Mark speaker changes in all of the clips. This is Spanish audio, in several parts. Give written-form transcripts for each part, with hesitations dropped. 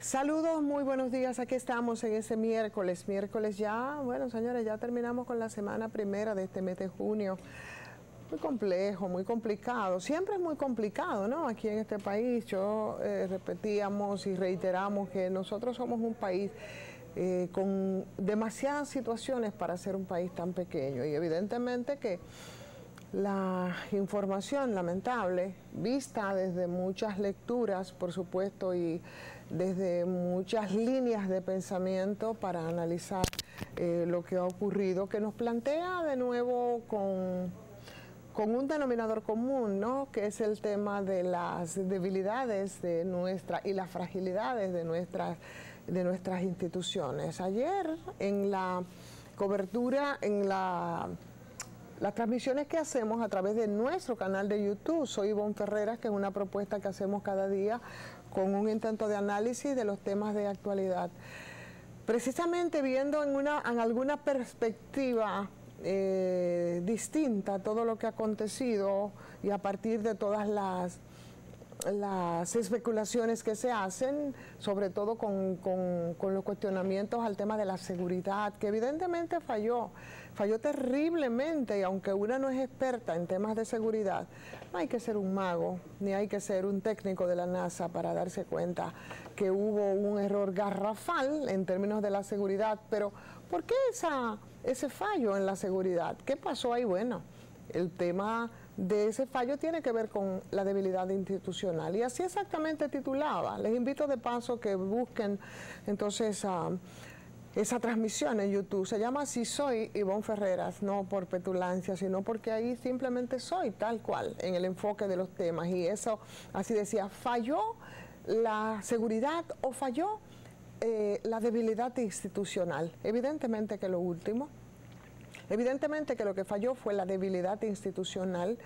Speaker 1: Saludos, muy buenos días. Aquí estamos en ese miércoles ya. Bueno, señores, ya terminamos con la semana primera de este mes de junio. Muy complejo, muy complicado. Siempre es muy complicado, ¿no? Aquí en este país, repetíamos y reiteramos que nosotros somos un país con demasiadas situaciones para ser un país tan pequeño. Y evidentemente que la información lamentable, vista desde muchas lecturas, por supuesto, y desde muchas líneas de pensamiento para analizar lo que ha ocurrido, que nos plantea de nuevo con un denominador común, ¿no? Que es el tema de las debilidades de y las fragilidades de nuestras instituciones. Ayer, en la cobertura, en las transmisiones que hacemos a través de nuestro canal de YouTube, soy Ivonne Ferreras, que es una propuesta que hacemos cada día con un intento de análisis de los temas de actualidad. Precisamente viendo en alguna perspectiva distinta todo lo que ha acontecido y a partir de todas las especulaciones que se hacen, sobre todo con los cuestionamientos al tema de la seguridad, que evidentemente falló terriblemente, y aunque una no es experta en temas de seguridad, no hay que ser un mago, ni hay que ser un técnico de la NASA para darse cuenta que hubo un error garrafal en términos de la seguridad. Pero ¿por qué ese fallo en la seguridad? ¿Qué pasó ahí? Bueno, el tema de ese fallo tiene que ver con la debilidad institucional, y así exactamente titulaba. Les invito de paso que busquen entonces esa transmisión en YouTube. Se llama Así Soy Ivonne Ferreras, no por petulancia, sino porque ahí simplemente soy tal cual en el enfoque de los temas. Y eso, así decía, ¿falló la seguridad o falló la debilidad institucional? Evidentemente que lo último. Evidentemente que lo que falló fue la debilidad institucional,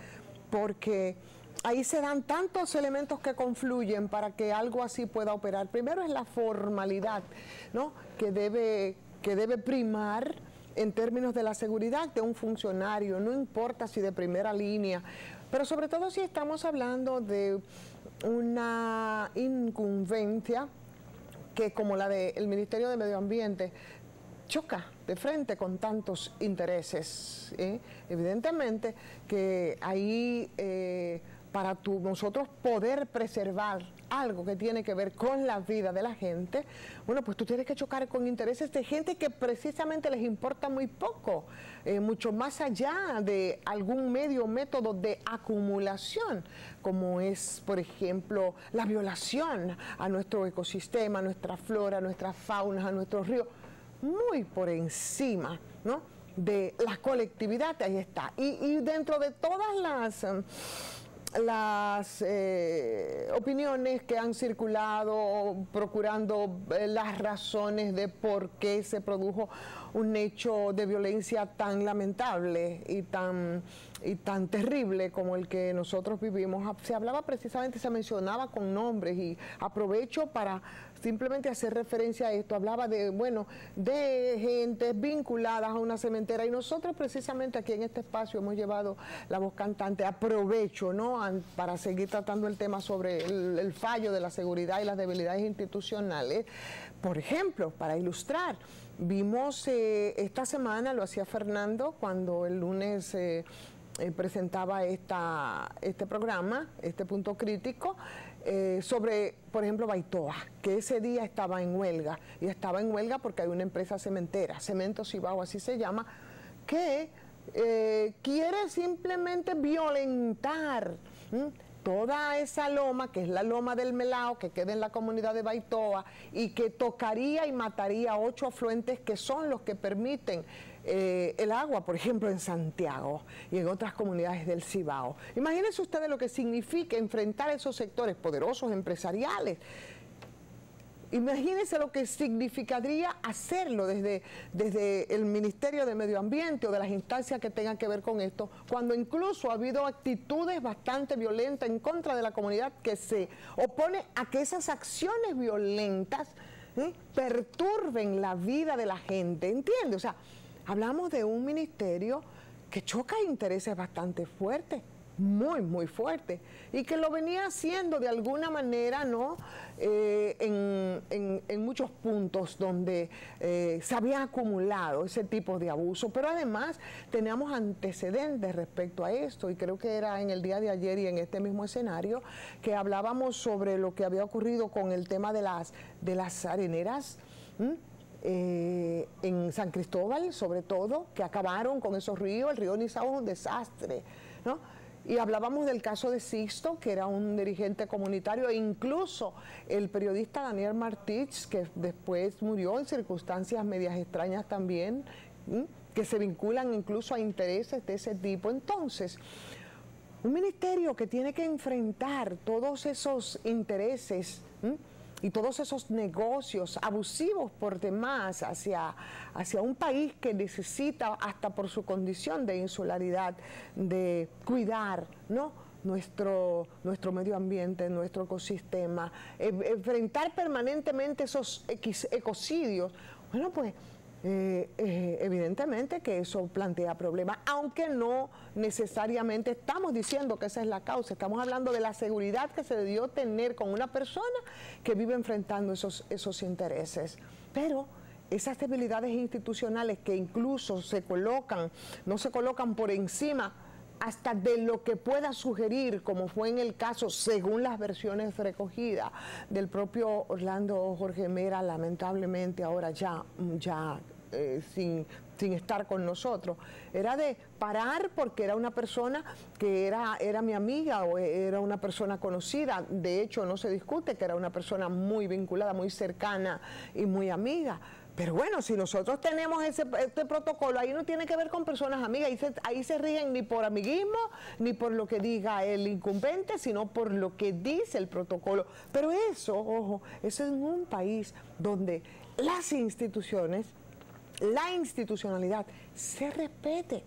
Speaker 1: porque ahí se dan tantos elementos que confluyen para que algo así pueda operar. Primero es la formalidad, ¿no?, que debe primar en términos de la seguridad de un funcionario, no importa si de primera línea, pero sobre todo si estamos hablando de una incumbencia que, como la del Ministerio de Medio Ambiente, choca de frente con tantos intereses. Evidentemente que ahí para nosotros poder preservar algo que tiene que ver con la vida de la gente, bueno, pues tú tienes que chocar con intereses de gente que precisamente les importa muy poco, mucho más allá de algún medio o método de acumulación, como es, por ejemplo, la violación a nuestro ecosistema, a nuestra flora, a nuestra fauna, a nuestros ríos, muy por encima, ¿no?, de la colectividad. Ahí está. Y dentro de todas las opiniones que han circulado procurando las razones de por qué se produjo un hecho de violencia tan lamentable y tan terrible como el que nosotros vivimos, se hablaba precisamente, se mencionaba con nombres, y aprovecho para simplemente hacer referencia a esto. Hablaba de, bueno, de gentes vinculadas a una cementera, y nosotros precisamente aquí en este espacio hemos llevado la voz cantante. Aprovecho, ¿no?, para seguir tratando el tema sobre el fallo de la seguridad y las debilidades institucionales. Por ejemplo, para ilustrar, vimos esta semana, lo hacía Fernando cuando el lunes presentaba este programa, este punto crítico, sobre, por ejemplo, Baitoa, que ese día estaba en huelga, y estaba en huelga porque hay una empresa cementera, Cemento Cibao, así se llama, que quiere simplemente violentar toda esa loma, que es la loma del Melao, que queda en la comunidad de Baitoa, y que tocaría y mataría 8 afluentes que son los que permiten el agua, por ejemplo, en Santiago y en otras comunidades del Cibao. Imagínense ustedes lo que significa enfrentar esos sectores poderosos empresariales. Imagínense lo que significaría hacerlo desde el Ministerio de Medio Ambiente o de las instancias que tengan que ver con esto, cuando incluso ha habido actitudes bastante violentas en contra de la comunidad que se opone a que esas acciones violentas perturben la vida de la gente, ¿entiendes? O sea, hablamos de un ministerio que choca intereses bastante fuertes. muy, muy fuerte, y que lo venía haciendo de alguna manera, ¿no? En muchos puntos donde se había acumulado ese tipo de abuso, pero además teníamos antecedentes respecto a esto, y creo que era en el día de ayer y en este mismo escenario que hablábamos sobre lo que había ocurrido con el tema de las areneras, en San Cristóbal, sobre todo, que acabaron con esos ríos. El río Nizao es un desastre, ¿no? Y hablábamos del caso de Sixto, que era un dirigente comunitario, e incluso el periodista Daniel Martich, que después murió en circunstancias medias extrañas también, que se vinculan incluso a intereses de ese tipo. Entonces, un ministerio que tiene que enfrentar todos esos intereses y todos esos negocios abusivos por demás hacia un país que necesita, hasta por su condición de insularidad, de cuidar, ¿no?, nuestro medio ambiente, nuestro ecosistema, enfrentar permanentemente esos ecocidios. Bueno, pues evidentemente que eso plantea problemas, aunque no necesariamente estamos diciendo que esa es la causa. Estamos hablando de la seguridad que se debió tener con una persona que vive enfrentando esos intereses. Pero esas debilidades institucionales que incluso no se colocan por encima hasta de lo que pueda sugerir, como fue en el caso, según las versiones recogidas, del propio Orlando Jorge Mera, lamentablemente ahora ya sin estar con nosotros, era de parar porque era una persona que era mi amiga o era una persona conocida. De hecho, no se discute que era una persona muy vinculada, muy cercana y muy amiga. Pero bueno, si nosotros tenemos este protocolo, ahí no tiene que ver con personas amigas, ahí se rigen ni por amiguismo, ni por lo que diga el incumbente, sino por lo que dice el protocolo. Pero eso, ojo, eso es un país donde las instituciones, la institucionalidad se respete,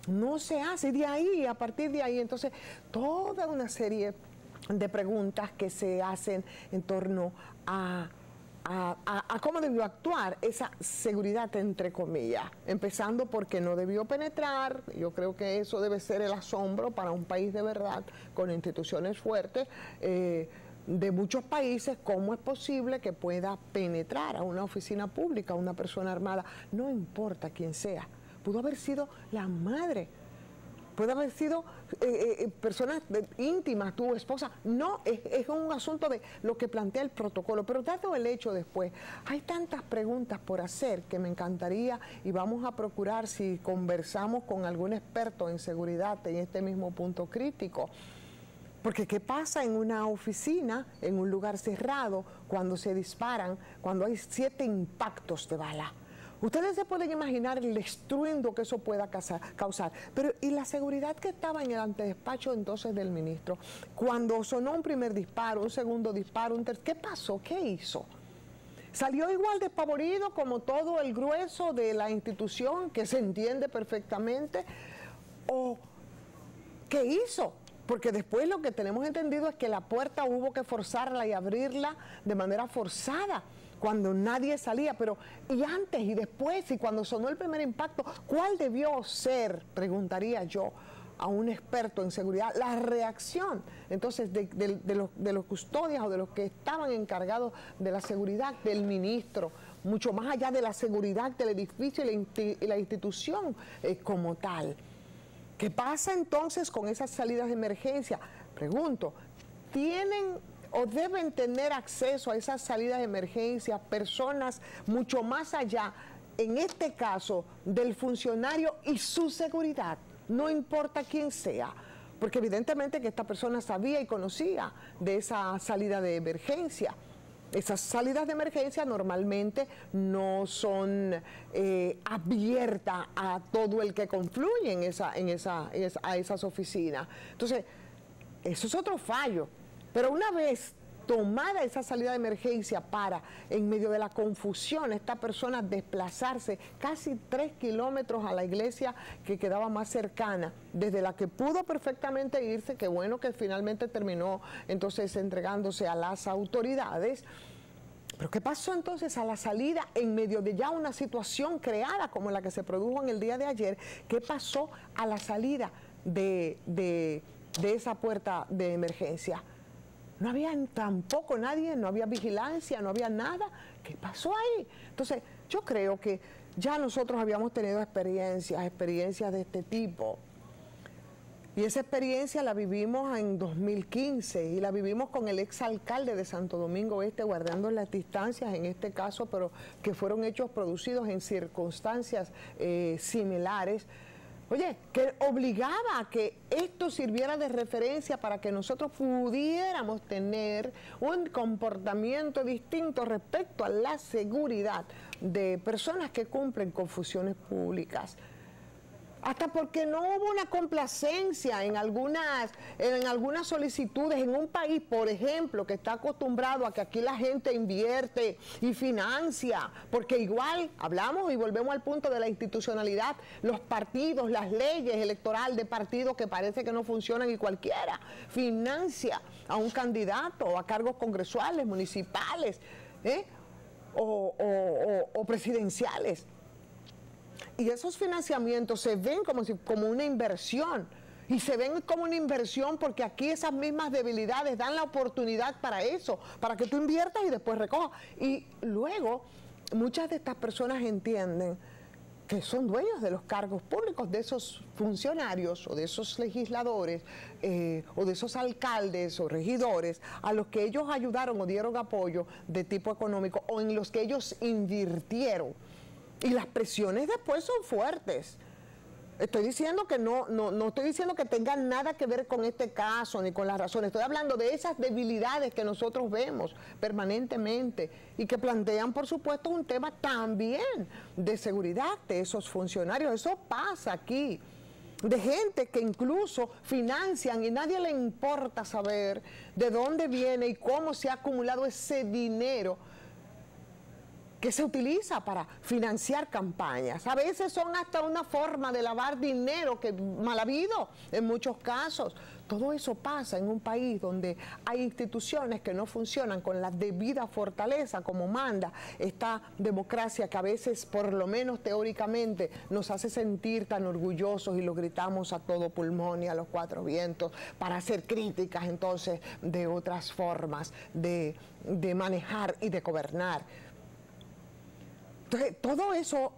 Speaker 1: no se hace. Y de ahí, a partir de ahí, entonces, toda una serie de preguntas que se hacen en torno a cómo debió actuar esa seguridad, entre comillas, empezando porque no debió penetrar. Yo creo que eso debe ser el asombro para un país de verdad, con instituciones fuertes, de muchos países. ¿Cómo es posible que pueda penetrar a una oficina pública una persona armada? No importa quién sea, pudo haber sido la madre, puede haber sido personas íntimas, tu esposa. No, es un asunto de lo que plantea el protocolo. Pero dado el hecho después, hay tantas preguntas por hacer que me encantaría, y vamos a procurar, si conversamos con algún experto en seguridad en este mismo punto crítico. Porque ¿qué pasa en una oficina, en un lugar cerrado, cuando se disparan, cuando hay 7 impactos de bala? Ustedes se pueden imaginar el estruendo que eso pueda causar. Pero ¿y la seguridad que estaba en el antedespacho entonces del ministro? Cuando sonó un primer disparo, un segundo disparo, un tercer, ¿qué pasó? ¿Qué hizo? ¿Salió igual despavorido como todo el grueso de la institución, que se entiende perfectamente? ¿O qué hizo? Porque después lo que tenemos entendido es que la puerta hubo que forzarla y abrirla de manera forzada cuando nadie salía. Pero y antes y después, y cuando sonó el primer impacto, ¿cuál debió ser, preguntaría yo a un experto en seguridad, la reacción entonces de los custodias o de los que estaban encargados de la seguridad del ministro, mucho más allá de la seguridad del edificio y la institución como tal? ¿Qué pasa entonces con esas salidas de emergencia? Pregunto, ¿tienen o deben tener acceso a esas salidas de emergencia personas mucho más allá, en este caso, del funcionario y su seguridad? No importa quién sea, porque evidentemente que esta persona sabía y conocía de esa salida de emergencia. Esas salidas de emergencia normalmente no son abiertas a todo el que confluye a esas oficinas. Entonces, eso es otro fallo. Pero una vez tomada esa salida de emergencia para, en medio de la confusión, esta persona desplazarse casi 3 kilómetros a la iglesia que quedaba más cercana, desde la que pudo perfectamente irse, que bueno que finalmente terminó entonces entregándose a las autoridades. Pero ¿qué pasó entonces a la salida, en medio de ya una situación creada como la que se produjo en el día de ayer? ¿Qué pasó a la salida de de esa puerta de emergencia. No había tampoco nadie, no había vigilancia, no había nada. ¿Qué pasó ahí? Entonces, yo creo que ya nosotros habíamos tenido experiencias de este tipo. Y esa experiencia la vivimos en 2015 y la vivimos con el exalcalde de Santo Domingo Este, guardando las distancias en este caso, pero que fueron hechos producidos en circunstancias similares. Oye, que obligaba a que esto sirviera de referencia para que nosotros pudiéramos tener un comportamiento distinto respecto a la seguridad de personas que cumplen con funciones públicas. Hasta porque no hubo una complacencia en algunas solicitudes en un país, por ejemplo, que está acostumbrado a que aquí la gente invierte y financia, porque igual hablamos y volvemos al punto de la institucionalidad, los partidos, las leyes electorales de partidos que parece que no funcionan y cualquiera financia a un candidato o a cargos congresuales, municipales o presidenciales. Y esos financiamientos se ven como una inversión. Y se ven como una inversión porque aquí esas mismas debilidades dan la oportunidad para eso, para que tú inviertas y después recojas. Y luego, muchas de estas personas entienden que son dueños de los cargos públicos, de esos funcionarios o de esos legisladores o de esos alcaldes o regidores a los que ellos ayudaron o dieron apoyo de tipo económico o en los que ellos invirtieron. Y las presiones después son fuertes. Estoy diciendo que no estoy diciendo que tengan nada que ver con este caso ni con las razones. Estoy hablando de esas debilidades que nosotros vemos permanentemente y que plantean, por supuesto, un tema también de seguridad de esos funcionarios. Eso pasa aquí. De gente que incluso financian y nadie le importa saber de dónde viene y cómo se ha acumulado ese dinero que se utiliza para financiar campañas. A veces son hasta una forma de lavar dinero que mal habido en muchos casos. Todo eso pasa en un país donde hay instituciones que no funcionan con la debida fortaleza como manda esta democracia que a veces, por lo menos teóricamente, nos hace sentir tan orgullosos y lo gritamos a todo pulmón y a los cuatro vientos para hacer críticas entonces de otras formas de manejar y de gobernar. Entonces, todo eso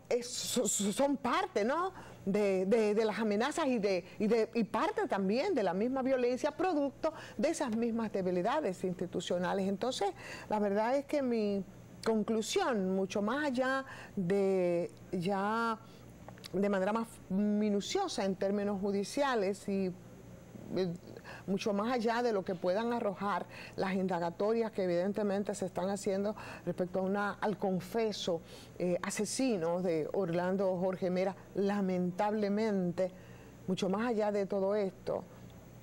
Speaker 1: son parte, ¿no?, de las amenazas y parte también de la misma violencia producto de esas mismas debilidades institucionales. Entonces, la verdad es que mi conclusión, mucho más allá de ya de manera más minuciosa en términos judiciales y mucho más allá de lo que puedan arrojar las indagatorias que evidentemente se están haciendo respecto al confeso asesino de Orlando Jorge Mera, lamentablemente, mucho más allá de todo esto,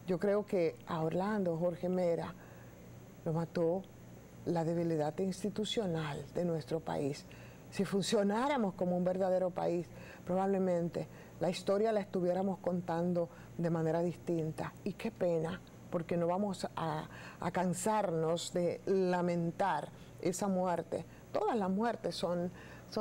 Speaker 1: yo creo que a Orlando Jorge Mera lo mató la debilidad institucional de nuestro país. Si funcionáramos como un verdadero país, probablemente la historia la estuviéramos contando de manera distinta. Y qué pena, porque no vamos a cansarnos de lamentar esa muerte. Todas las muertes son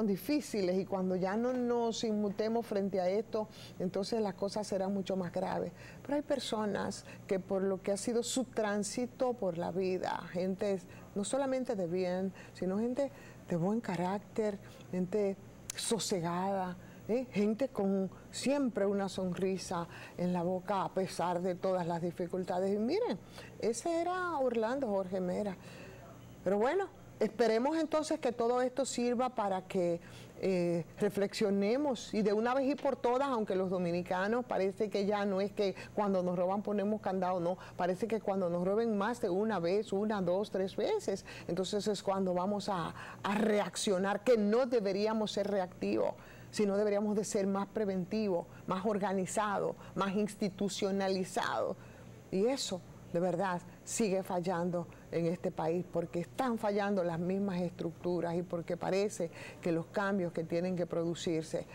Speaker 1: difíciles y cuando ya no nos inmutemos frente a esto, entonces las cosas serán mucho más graves. Pero hay personas que por lo que ha sido su tránsito por la vida, gente no solamente de bien, sino gente de buen carácter, gente sosegada, gente con siempre una sonrisa en la boca a pesar de todas las dificultades. Y miren, ese era Orlando Jorge Mera. Pero bueno, esperemos entonces que todo esto sirva para que reflexionemos y de una vez y por todas, aunque los dominicanos parece que ya no es que cuando nos roban ponemos candado, no, parece que cuando nos roben más de una vez, una, dos, tres veces, entonces es cuando vamos a reaccionar, que no deberíamos ser reactivos, sino deberíamos de ser más preventivos, más organizados, más institucionalizados. Y eso, de verdad, sigue fallando en este país porque están fallando las mismas estructuras y porque parece que los cambios que tienen que producirse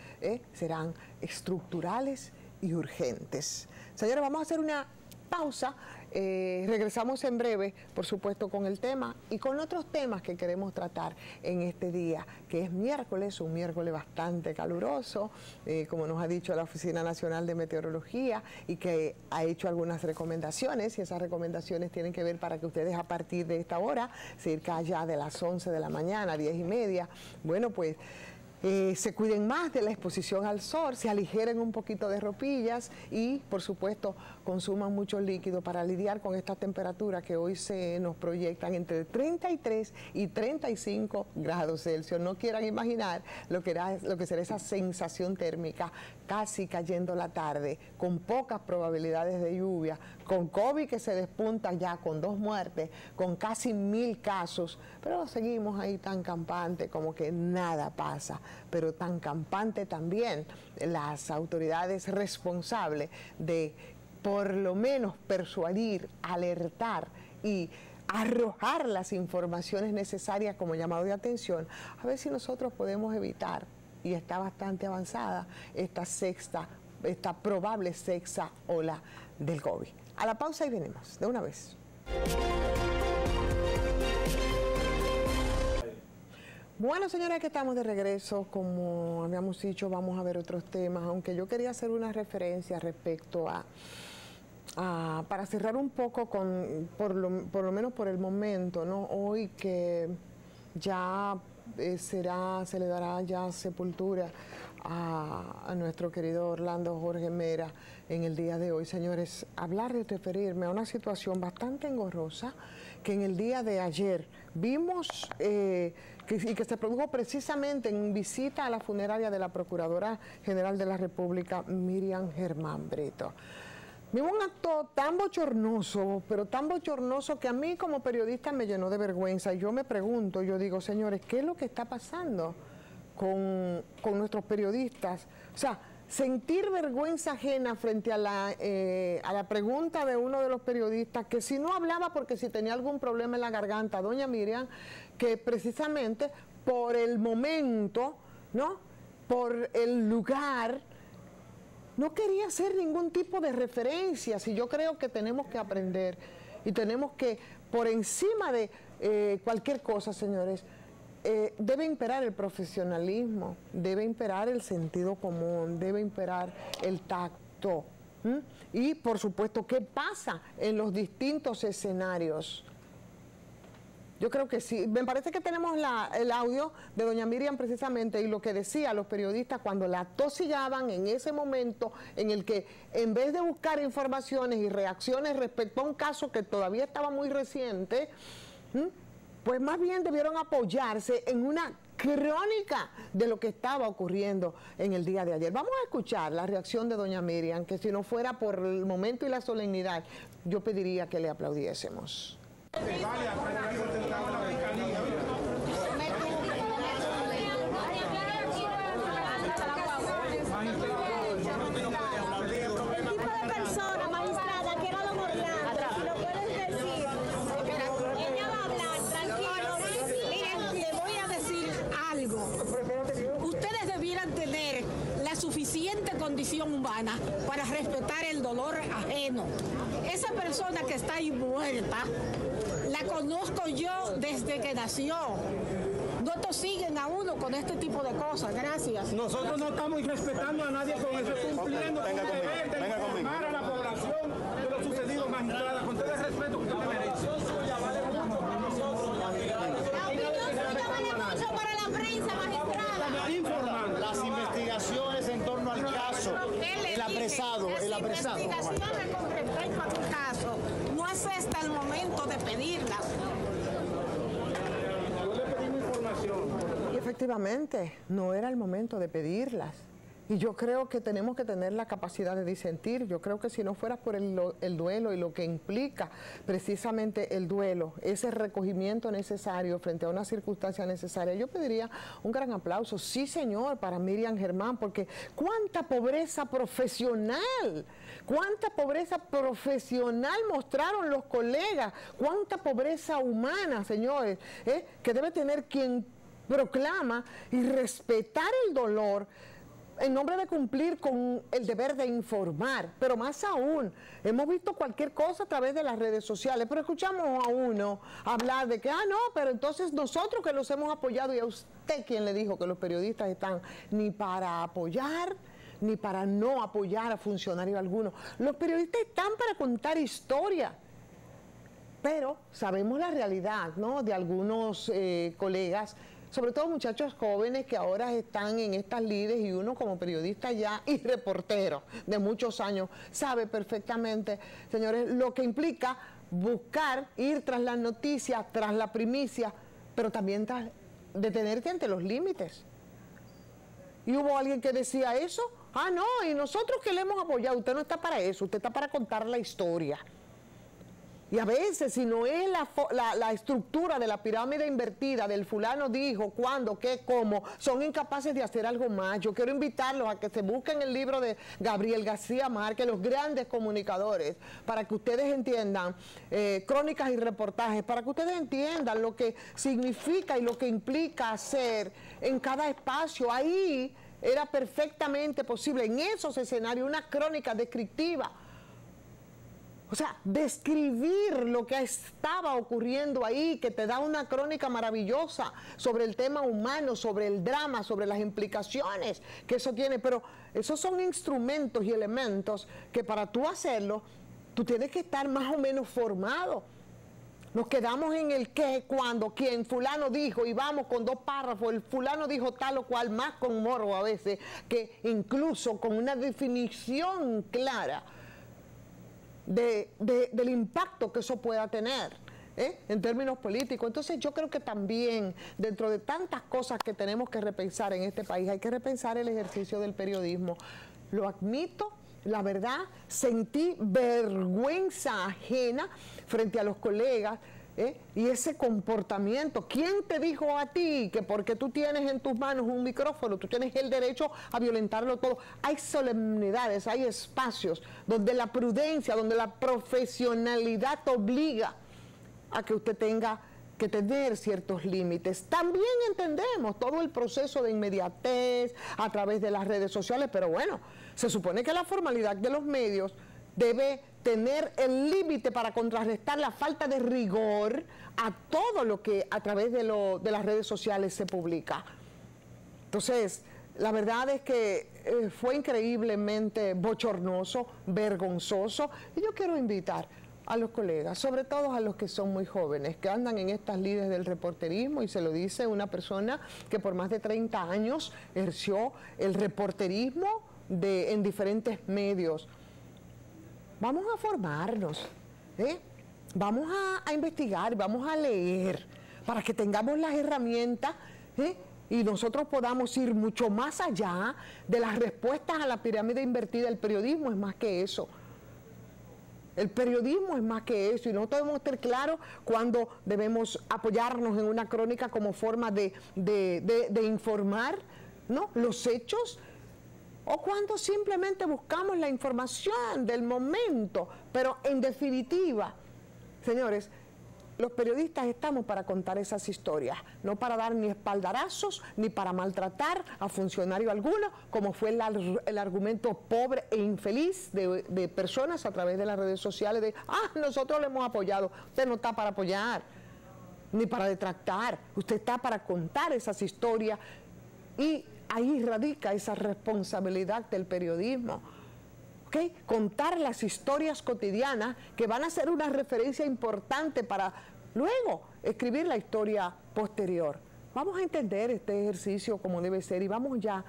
Speaker 1: serán estructurales y urgentes. Señores, vamos a hacer una pausa. Regresamos en breve, por supuesto, con el tema y con otros temas que queremos tratar en este día, que es miércoles, un miércoles bastante caluroso, como nos ha dicho la Oficina Nacional de Meteorología, y que ha hecho algunas recomendaciones, y esas recomendaciones tienen que ver para que ustedes a partir de esta hora, cerca ya de las 11 de la mañana, 10:30, bueno, pues se cuiden más de la exposición al sol, se aligeren un poquito de ropillas y, por supuesto, consuman mucho líquido para lidiar con estas temperaturas que hoy se nos proyectan entre 33 y 35 grados Celsius. No quieran imaginar lo que será esa sensación térmica casi cayendo la tarde, con pocas probabilidades de lluvia, con COVID que se despunta ya con 2 muertes, con casi 1000 casos, pero seguimos ahí tan campante como que nada pasa. Pero tan campante también las autoridades responsables de por lo menos persuadir, alertar y arrojar las informaciones necesarias como llamado de atención, a ver si nosotros podemos evitar, y está bastante avanzada, esta probable sexta ola del COVID. A la pausa y venimos de una vez. Bueno, señores, que estamos de regreso. Como habíamos dicho, vamos a ver otros temas, aunque yo quería hacer una referencia respecto para cerrar un poco con, por lo menos por el momento, ¿no? Hoy que ya se le dará ya sepultura a nuestro querido Orlando Jorge Mera en el día de hoy. Señores, hablar y referirme a una situación bastante engorrosa que en el día de ayer vimos y que se produjo precisamente en visita a la funeraria de la Procuradora General de la República, Miriam Germán Brito. Vimos un acto tan bochornoso, pero tan bochornoso que a mí como periodista me llenó de vergüenza. Y yo me pregunto, yo digo, señores, ¿qué es lo que está pasando con nuestros periodistas? O sea, sentir vergüenza ajena frente a la pregunta de uno de los periodistas, que si no hablaba porque si tenía algún problema en la garganta, doña Miriam, que precisamente por el momento, ¿no?, por el lugar, no quería hacer ningún tipo de referencias. Y yo creo que tenemos que aprender y tenemos que, por encima de cualquier cosa, señores, debe imperar el profesionalismo, debe imperar el sentido común, debe imperar el tacto. Y, por supuesto, ¿qué pasa en los distintos escenarios? Yo creo que sí. Me parece que tenemos el audio de doña Miriam precisamente, y lo que decía los periodistas cuando la atosigaban en ese momento en el que, en vez de buscar informaciones y reacciones respecto a un caso que todavía estaba muy reciente, pues más bien debieron apoyarse en una crónica de lo que estaba ocurriendo en el día de ayer. Vamos a escuchar la reacción de doña Miriam, que si no fuera por el momento y la solemnidad, yo pediría que le aplaudiésemos.
Speaker 2: Condición humana para respetar el dolor ajeno. Esa persona que está ahí muerta, la conozco yo desde que nació. No tosiguen a uno con este tipo de cosas. Gracias.
Speaker 3: Nosotros no estamos irrespetando a nadie con eso, cumpliendo con el deber de informar a la población de lo sucedido, magistrada, con todo el respeto que usted me merece.
Speaker 2: Para la prensa, magistrada.
Speaker 3: Informando.
Speaker 4: Las investigaciones en torno al caso, el apresado.
Speaker 2: Las investigaciones con respecto a tu caso, no es este el momento de pedirlas.
Speaker 3: Yo le pedí información.
Speaker 1: Y efectivamente, no era el momento de pedirlas. Y yo creo que tenemos que tener la capacidad de disentir. Yo creo que si no fuera por el duelo y lo que implica precisamente el duelo, ese recogimiento necesario frente a una circunstancia necesaria, yo pediría un gran aplauso, sí señor, para Miriam Germán, porque cuánta pobreza profesional mostraron los colegas, cuánta pobreza humana, señores, que debe tener quien proclama y respetar el dolor en nombre de cumplir con el deber de informar, pero más aún, hemos visto cualquier cosa a través de las redes sociales, pero escuchamos a uno hablar de que, no, pero entonces nosotros que los hemos apoyado, y a usted quien le dijo que los periodistas están ni para apoyar, ni para no apoyar a funcionarios algunos. Los periodistas están para contar historia. Pero sabemos la realidad, ¿no?, de algunos colegas, sobre todo muchachos jóvenes que ahora están en estas lides, y uno como periodista ya y reportero de muchos años sabe perfectamente, señores, lo que implica buscar, ir tras las noticias, tras la primicia, pero también tras detenerte ante los límites. Y hubo alguien que decía eso, no, y nosotros que le hemos apoyado, usted no está para eso, usted está para contar la historia. Y a veces, si no es la estructura de la pirámide invertida, del fulano dijo, cuándo, qué, cómo, son incapaces de hacer algo más. Yo quiero invitarlos a que se busquen el libro de Gabriel García Márquez, Los Grandes Comunicadores, para que ustedes entiendan, crónicas y reportajes, para que ustedes entiendan lo que significa y lo que implica hacer en cada espacio. Ahí era perfectamente posible, en esos escenarios, una crónica descriptiva. O sea, describir lo que estaba ocurriendo ahí, que te da una crónica maravillosa sobre el tema humano, sobre el drama, sobre las implicaciones que eso tiene. Pero esos son instrumentos y elementos que para tú hacerlo, tú tienes que estar más o menos formado. Nos quedamos en el qué, cuándo, quién, fulano dijo, y vamos con 2 párrafos, el fulano dijo tal o cual, más con morbo a veces, que incluso con una definición clara del impacto que eso pueda tener en términos políticos. Entonces yo creo que también dentro de tantas cosas que tenemos que repensar en este país, hay que repensar el ejercicio del periodismo. Lo admito, la verdad, sentí vergüenza ajena frente a los colegas, y ese comportamiento. ¿Quién te dijo a ti que porque tú tienes en tus manos un micrófono, tú tienes el derecho a violentarlo todo? Hay solemnidades, hay espacios donde la prudencia, donde la profesionalidad obliga a que usted tenga que tener ciertos límites. También entendemos todo el proceso de inmediatez a través de las redes sociales, pero bueno, se supone que la formalidad de los medios debe tener el límite para contrarrestar la falta de rigor a todo lo que a través de las redes sociales se publica. Entonces, la verdad es que fue increíblemente bochornoso, vergonzoso, y yo quiero invitar a los colegas, sobre todo a los que son muy jóvenes, que andan en estas lides del reporterismo, y se lo dice una persona que por más de 30 años ejerció el reporterismo en diferentes medios. Vamos a formarnos, vamos a investigar, vamos a leer, para que tengamos las herramientas y nosotros podamos ir mucho más allá de las respuestas a la pirámide invertida. El periodismo es más que eso. El periodismo es más que eso, y nosotros debemos estar claros cuando debemos apoyarnos en una crónica como forma de informar, ¿no?, los hechos, o cuando simplemente buscamos la información del momento. Pero en definitiva, señores, los periodistas estamos para contar esas historias, no para dar ni espaldarazos, ni para maltratar a funcionario alguno, como fue el argumento pobre e infeliz de personas a través de las redes sociales de, nosotros le hemos apoyado. Usted no está para apoyar, ni para detractar, usted está para contar esas historias, y ahí radica esa responsabilidad del periodismo. Contar las historias cotidianas que van a ser una referencia importante para luego escribir la historia posterior. Vamos a entender este ejercicio como debe ser, y vamos ya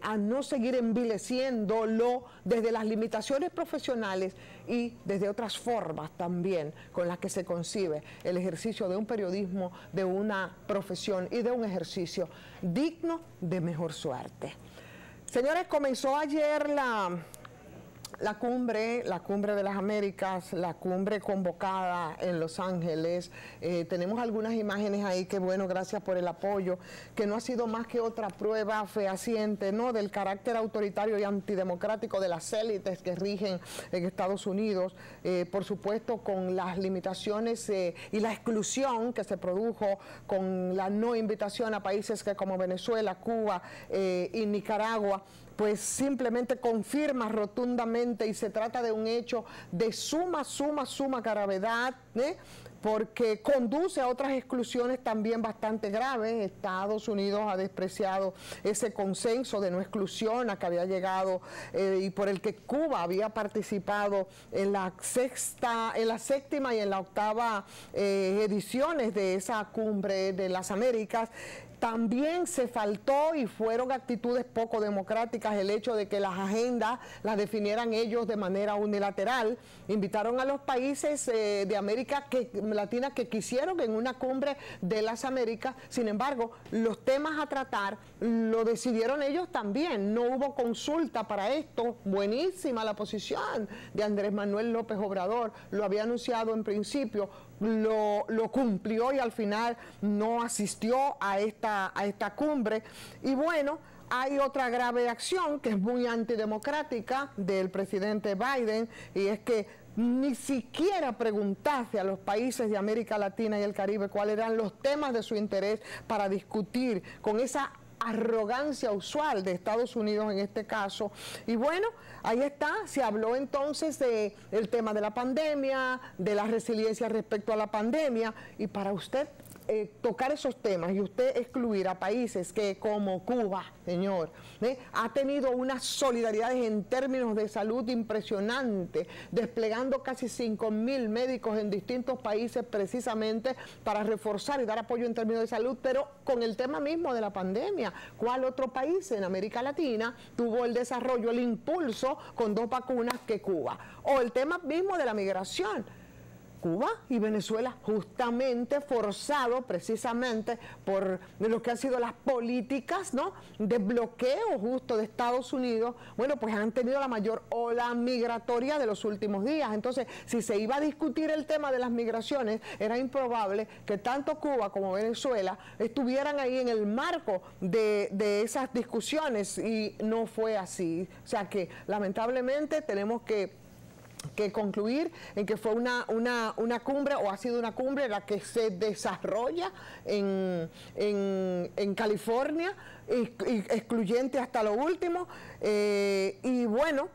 Speaker 1: a no seguir envileciéndolo desde las limitaciones profesionales y desde otras formas también con las que se concibe el ejercicio de un periodismo, de una profesión y de un ejercicio digno de mejor suerte. Señores, comenzó ayer La cumbre de las Américas, la cumbre convocada en Los Ángeles, tenemos algunas imágenes ahí que bueno, gracias por el apoyo, que no ha sido más que otra prueba fehaciente, ¿no?, del carácter autoritario y antidemocrático de las élites que rigen en Estados Unidos, por supuesto con las limitaciones y la exclusión que se produjo con la no invitación a países que como Venezuela, Cuba y Nicaragua, pues simplemente confirma rotundamente, y se trata de un hecho de suma gravedad, porque conduce a otras exclusiones también bastante graves. Estados Unidos ha despreciado ese consenso de no exclusión a que había llegado y por el que Cuba había participado en la séptima y en la octava ediciones de esa cumbre de las Américas. También se faltó y fueron actitudes poco democráticas el hecho de que las agendas las definieran ellos de manera unilateral. Invitaron a los países de América Latina que quisieron en una cumbre de las Américas. Sin embargo, los temas a tratar lo decidieron ellos también. No hubo consulta para esto. Buenísima la posición de Andrés Manuel López Obrador. Lo había anunciado en principio. Lo cumplió y al final no asistió a esta cumbre. Y bueno, hay otra grave acción que es muy antidemocrática del presidente Biden, y es que ni siquiera preguntaste a los países de América Latina y el Caribe cuáles eran los temas de su interés para discutir, con esa arrogancia usual de Estados Unidos en este caso. Y bueno, ahí está, se habló entonces del tema de la pandemia, de la resiliencia respecto a la pandemia, y para usted tocar esos temas y usted excluir a países que como Cuba, señor, ha tenido unas solidaridades en términos de salud impresionante, desplegando casi 5.000 médicos en distintos países precisamente para reforzar y dar apoyo en términos de salud, pero con el tema mismo de la pandemia. ¿Cuál otro país en América Latina tuvo el desarrollo, el impulso con 2 vacunas que Cuba? O el tema mismo de la migración. Cuba y Venezuela, justamente forzado precisamente por lo que han sido las políticas, ¿no?, de bloqueo justo de Estados Unidos, bueno, pues han tenido la mayor ola migratoria de los últimos días. Entonces, si se iba a discutir el tema de las migraciones, era improbable que tanto Cuba como Venezuela estuvieran ahí en el marco de esas discusiones, y no fue así. O sea que, lamentablemente, tenemos que concluir en que fue una cumbre, o ha sido una cumbre la que se desarrolla en California, excluyente hasta lo último, y bueno,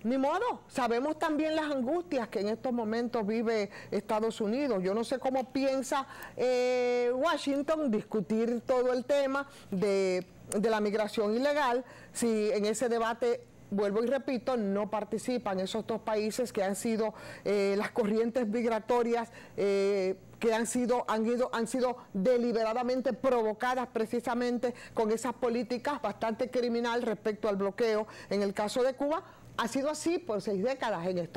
Speaker 1: ni modo. Sabemos también las angustias que en estos momentos vive Estados Unidos. Yo no sé cómo piensa Washington discutir todo el tema de la migración ilegal, si en ese debate, vuelvo y repito, no participan esos 2 países que han sido las corrientes migratorias que han sido deliberadamente provocadas precisamente con esas políticas bastante criminal respecto al bloqueo. En el caso de Cuba, ha sido así por 6 décadas. En el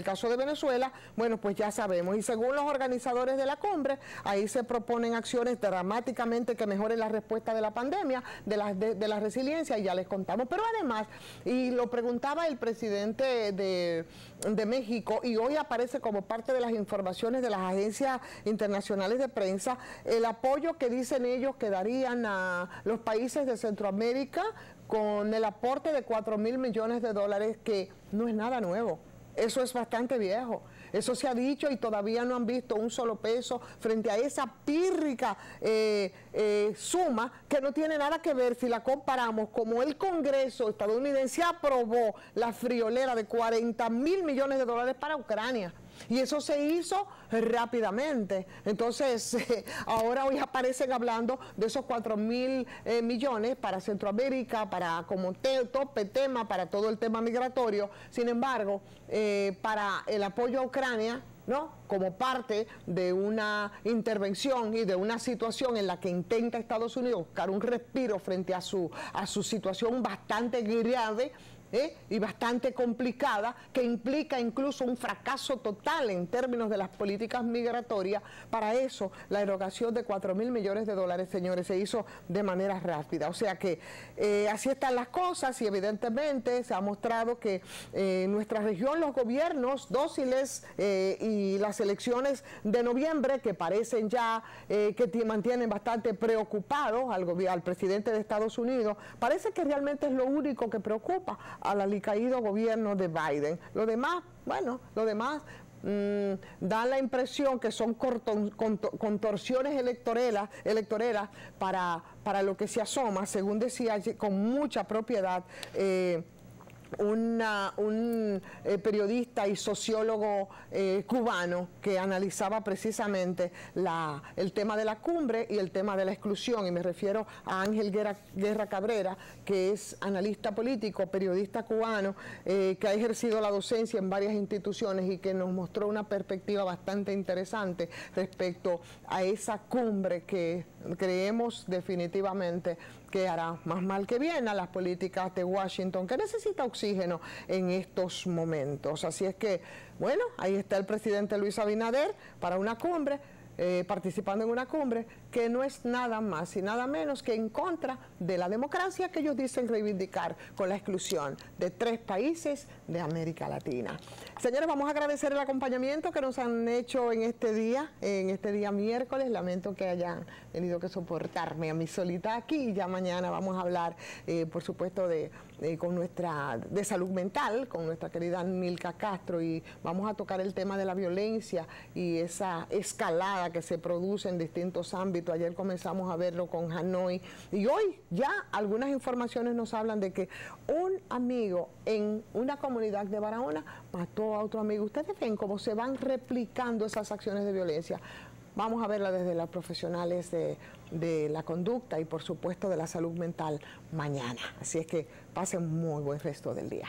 Speaker 1: caso de Venezuela, bueno, pues ya sabemos. Y según los organizadores de la cumbre, ahí se proponen acciones dramáticamente que mejoren la respuesta de la pandemia, de la resiliencia, y ya les contamos. Pero además, y lo preguntaba el presidente de México, y hoy aparece como parte de las informaciones de las agencias internacionales de prensa, el apoyo que dicen ellos que darían a los países de Centroamérica con el aporte de $4.000 millones, que no es nada nuevo. Eso es bastante viejo. Eso se ha dicho y todavía no han visto un solo peso frente a esa pírrica suma que no tiene nada que ver si la comparamos como el Congreso estadounidense aprobó la friolera de $40.000 millones para Ucrania. Y eso se hizo rápidamente. Entonces, ahora hoy aparecen hablando de esos 4.000 millones para Centroamérica, para como tope tema, para todo el tema migratorio. Sin embargo, para el apoyo a Ucrania, ¿no?, como parte de una intervención y de una situación en la que intenta Estados Unidos buscar un respiro frente a su situación bastante grave, y bastante complicada, que implica incluso un fracaso total en términos de las políticas migratorias. Para eso, la erogación de 4.000 millones de dólares, señores, se hizo de manera rápida. O sea que así están las cosas y evidentemente se ha mostrado que en nuestra región los gobiernos dóciles y las elecciones de noviembre, que parecen ya que mantienen bastante preocupados al presidente de Estados Unidos, parece que realmente es lo único que preocupa al alicaído gobierno de Biden. Lo demás, bueno, da la impresión que son contorsiones electoreras para lo que se asoma, según decía con mucha propiedad un periodista y sociólogo cubano que analizaba precisamente el tema de la cumbre y el tema de la exclusión, y me refiero a Ángel Guerra Cabrera, que es analista político, periodista cubano, que ha ejercido la docencia en varias instituciones y que nos mostró una perspectiva bastante interesante respecto a esa cumbre que creemos definitivamente que hará más mal que bien a las políticas de Washington, que necesita oxígeno en estos momentos. Así es que, bueno, ahí está el presidente Luis Abinader para una cumbre, participando en una cumbre que no es nada más y nada menos que en contra de la democracia que ellos dicen reivindicar, con la exclusión de 3 países de América Latina. Señores, vamos a agradecer el acompañamiento que nos han hecho en este día miércoles. Lamento que hayan tenido que soportarme a mí solita aquí, y ya mañana vamos a hablar, por supuesto, de salud mental con nuestra querida Milka Castro, y vamos a tocar el tema de la violencia y esa escalada que se produce en distintos ámbitos. Ayer comenzamos a verlo con Hanoi y hoy ya algunas informaciones nos hablan de que un amigo en una comunidad de Barahona mató a otro amigo. Ustedes ven cómo se van replicando esas acciones de violencia. Vamos a verla desde los profesionales de la conducta y por supuesto de la salud mental mañana. Así es que pasen muy buen resto del día.